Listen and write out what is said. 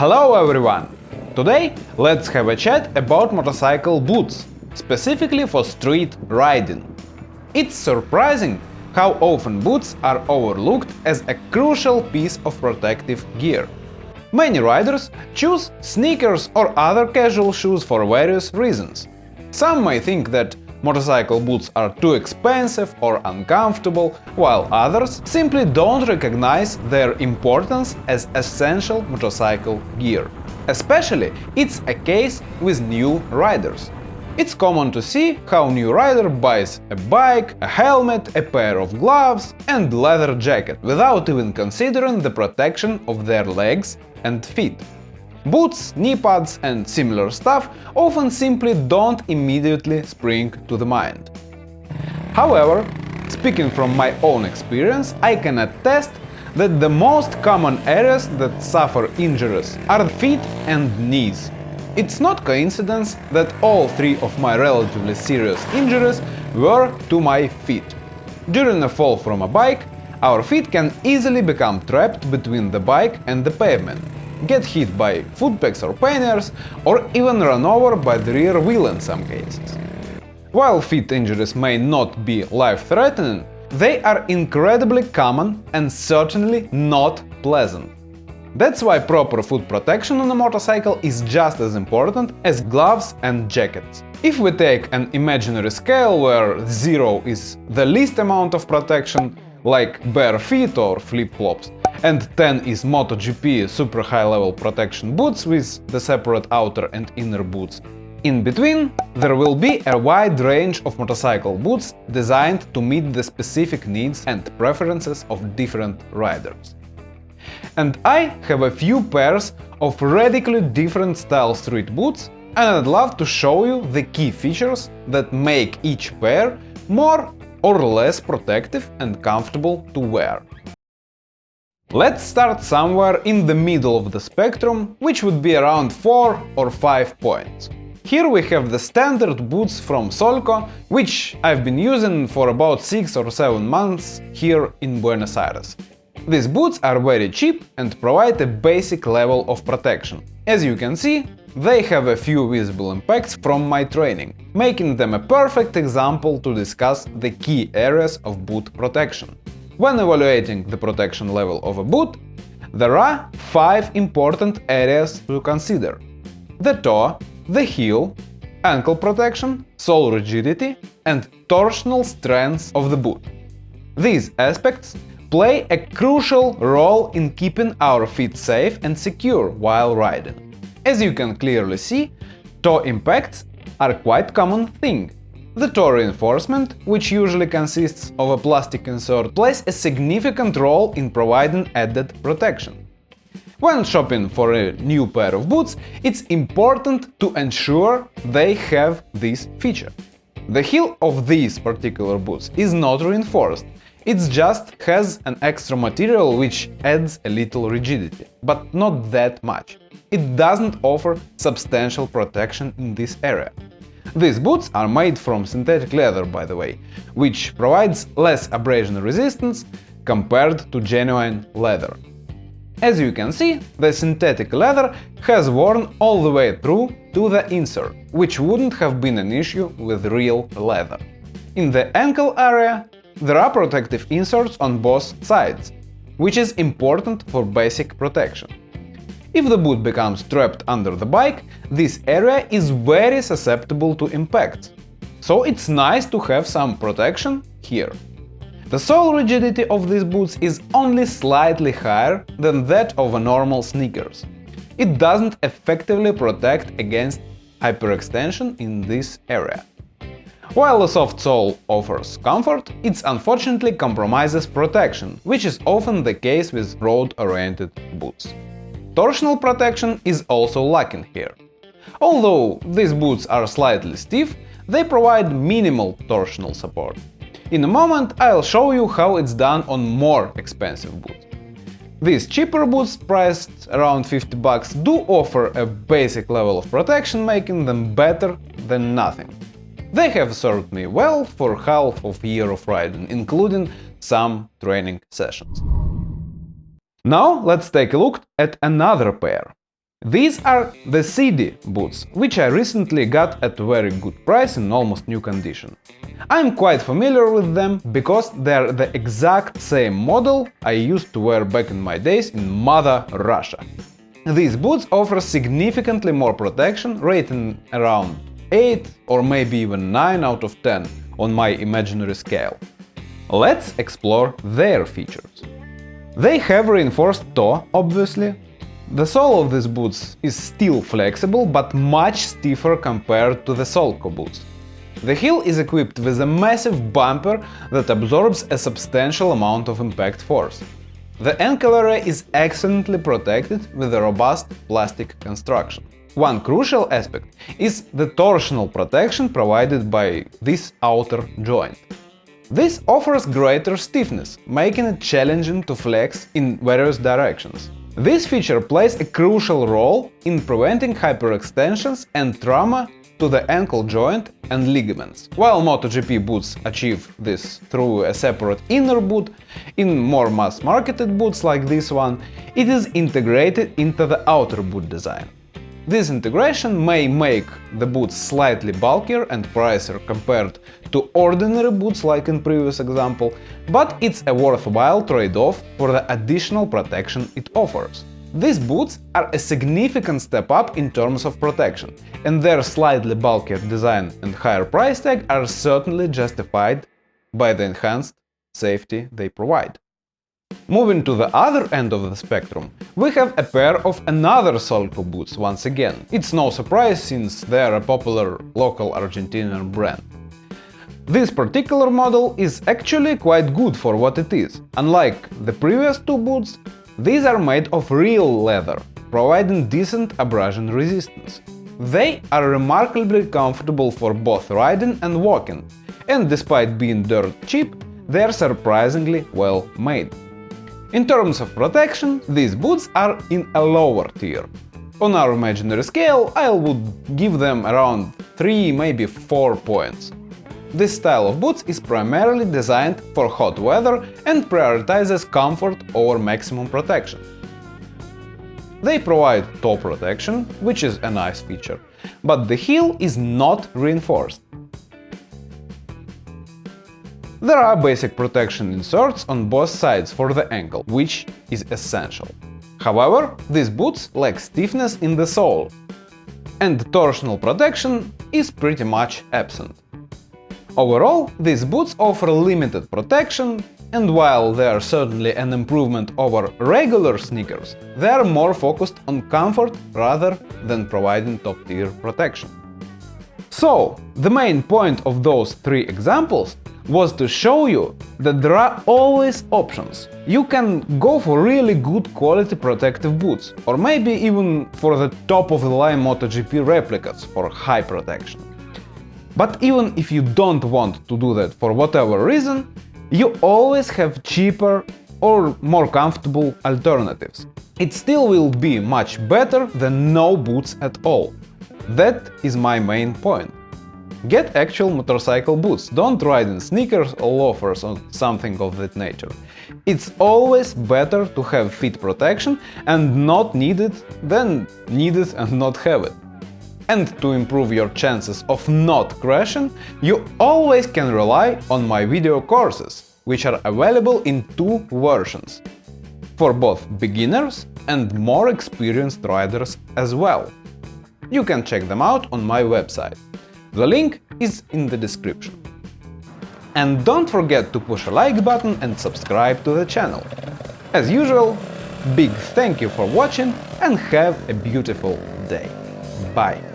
Hello everyone! Today let's have a chat about motorcycle boots, specifically for street riding. It's surprising how often boots are overlooked as a crucial piece of protective gear. Many riders choose sneakers or other casual shoes for various reasons. Some may think that motorcycle boots are too expensive or uncomfortable, while others simply don't recognize their importance as essential motorcycle gear. Especially it's a case with new riders. It's common to see how a new rider buys a bike, a helmet, a pair of gloves and leather jacket without even considering the protection of their legs and feet. Boots, knee pads and similar stuff often simply don't immediately spring to the mind. However, speaking from my own experience, I can attest that the most common areas that suffer injuries are feet and knees. It's not coincidence that all three of my relatively serious injuries were to my feet. During a fall from a bike, our feet can easily become trapped between the bike and the pavement, get hit by footpegs or panniers, or even run over by the rear wheel in some cases. While feet injuries may not be life-threatening, they are incredibly common and certainly not pleasant. That's why proper foot protection on a motorcycle is just as important as gloves and jackets. If we take an imaginary scale where 0 is the least amount of protection, like bare feet or flip-flops, and 10 is MotoGP super high-level protection boots with the separate outer and inner boots. In between, there will be a wide range of motorcycle boots designed to meet the specific needs and preferences of different riders. And I have a few pairs of radically different style street boots, and I'd love to show you the key features that make each pair more or less protective and comfortable to wear. Let's start somewhere in the middle of the spectrum, which would be around 4 or 5 points. Here we have the standard boots from Solco, which I've been using for about 6 or 7 months here in Buenos Aires. These boots are very cheap and provide a basic level of protection. As you can see, they have a few visible impacts from my training, making them a perfect example to discuss the key areas of boot protection. When evaluating the protection level of a boot, there are 5 important areas to consider: the toe, the heel, ankle protection, sole rigidity, and torsional strength of the boot. These aspects play a crucial role in keeping our feet safe and secure while riding. As you can clearly see, toe impacts are quite common thing. The toe reinforcement, which usually consists of a plastic insert, plays a significant role in providing added protection. When shopping for a new pair of boots, it's important to ensure they have this feature. The heel of these particular boots is not reinforced, it just has an extra material which adds a little rigidity, but not that much. It doesn't offer substantial protection in this area. These boots are made from synthetic leather, by the way, which provides less abrasion resistance compared to genuine leather. As you can see, the synthetic leather has worn all the way through to the insert, which wouldn't have been an issue with real leather. In the ankle area, there are protective inserts on both sides, which is important for basic protection. If the boot becomes trapped under the bike, this area is very susceptible to impacts, so it's nice to have some protection here. The sole rigidity of these boots is only slightly higher than that of a normal sneakers. It doesn't effectively protect against hyperextension in this area. While a soft sole offers comfort, it unfortunately compromises protection, which is often the case with road-oriented boots. Torsional protection is also lacking here. Although these boots are slightly stiff, they provide minimal torsional support. In a moment I'll show you how it's done on more expensive boots. These cheaper boots, priced around $50, do offer a basic level of protection, making them better than nothing. They have served me well for half of a year of riding, including some training sessions. Now let's take a look at another pair. These are the CD boots, which I recently got at a very good price in almost new condition. I'm quite familiar with them because they're the exact same model I used to wear back in my days in Mother Russia. These boots offer significantly more protection, rating around 8 or maybe even 9 out of 10 on my imaginary scale. Let's explore their features. They have reinforced toe, obviously. The sole of these boots is still flexible, but much stiffer compared to the Solco boots. The heel is equipped with a massive bumper that absorbs a substantial amount of impact force. The ankle area is excellently protected with a robust plastic construction. One crucial aspect is the torsional protection provided by this outer joint. This offers greater stiffness, making it challenging to flex in various directions. This feature plays a crucial role in preventing hyperextensions and trauma to the ankle joint and ligaments. While MotoGP boots achieve this through a separate inner boot, in more mass-marketed boots like this one, it is integrated into the outer boot design. This integration may make the boots slightly bulkier and pricier compared to ordinary boots like in previous example, but it's a worthwhile trade-off for the additional protection it offers. These boots are a significant step up in terms of protection, and their slightly bulkier design and higher price tag are certainly justified by the enhanced safety they provide. Moving to the other end of the spectrum, we have a pair of another Solco boots once again. It's no surprise since they are a popular local Argentinian brand. This particular model is actually quite good for what it is. Unlike the previous two boots, these are made of real leather, providing decent abrasion resistance. They are remarkably comfortable for both riding and walking, and despite being dirt cheap, they are surprisingly well made. In terms of protection, these boots are in a lower tier. On our imaginary scale, I would give them around 3, maybe 4 points. This style of boots is primarily designed for hot weather and prioritizes comfort over maximum protection. They provide toe protection, which is a nice feature, but the heel is not reinforced. There are basic protection inserts on both sides for the ankle, which is essential. However, these boots lack stiffness in the sole, and torsional protection is pretty much absent. Overall, these boots offer limited protection, and while they are certainly an improvement over regular sneakers, they are more focused on comfort rather than providing top-tier protection. So, the main point of those 3 examples was to show you that there are always options. You can go for really good quality protective boots, or maybe even for the top-of-the-line MotoGP replicas for high protection. But even if you don't want to do that for whatever reason, you always have cheaper or more comfortable alternatives. It still will be much better than no boots at all. That is my main point. Get actual motorcycle boots, don't ride in sneakers or loafers or something of that nature. It's always better to have feet protection and not need it than need it and not have it. And to improve your chances of not crashing, you always can rely on my video courses, which are available in 2 versions, for both beginners and more experienced riders as well. You can check them out on my website. The link is in the description. And don't forget to push a like button and subscribe to the channel. As usual, big thank you for watching and have a beautiful day. Bye!